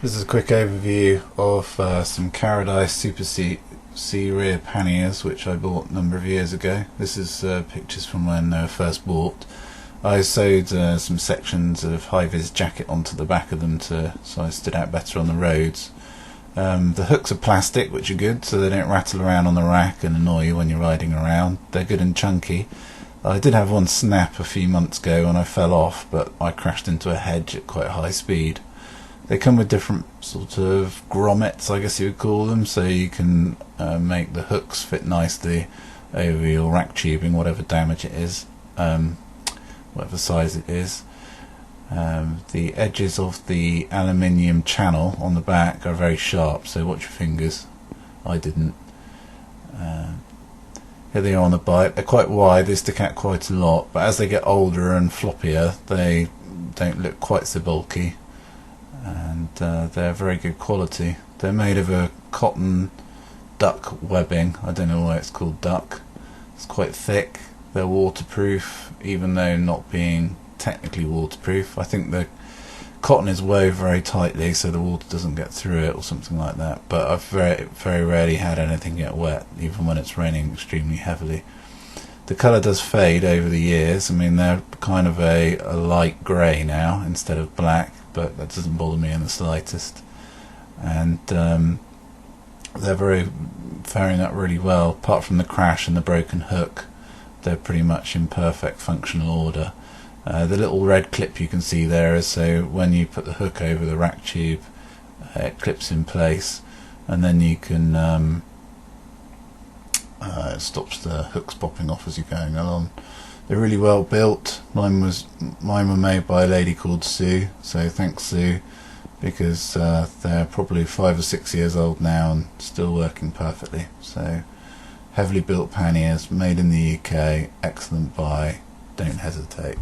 This is a quick overview of some Carradice Super C rear panniers which I bought a number of years ago. This is pictures from when they were first bought. I sewed some sections of high-vis jacket onto the back of them so I stood out better on the roads. The hooks are plastic, which are good, so they don't rattle around on the rack and annoy you when you're riding around. They're good and chunky. I did have one snap a few months ago when I fell off, but I crashed into a hedge at quite high speed. They come with different sort of grommets, I guess you would call them, so you can make the hooks fit nicely over your rack tubing, whatever damage it is, whatever size it is. The edges of the aluminium channel on the back are very sharp, so watch your fingers. I didn't. Here they are on the bike. They're quite wide, they stick out quite a lot, but as they get older and floppier they don't look quite so bulky, and they're very good quality. They're made of a cotton duck webbing. I don't know why it's called duck. It's quite thick. They're waterproof, even though not being technically waterproof. I think the cotton is wove very tightly so the water doesn't get through it or something like that, but I've very rarely had anything get wet, even when it's raining extremely heavily. The colour does fade over the years. I mean, they're kind of a light grey now instead of black, but that doesn't bother me in the slightest. And they're faring up really well. Apart from the crash and the broken hook, they're pretty much in perfect functional order. The little red clip you can see there is so when you put the hook over the rack tube, it clips in place, and then you can it stops the hooks popping off as you're going along. They're really well built. Mine were made by a lady called Sue, so thanks Sue, because they're probably 5 or 6 years old now and still working perfectly. So heavily built panniers, made in the UK, excellent buy, don't hesitate.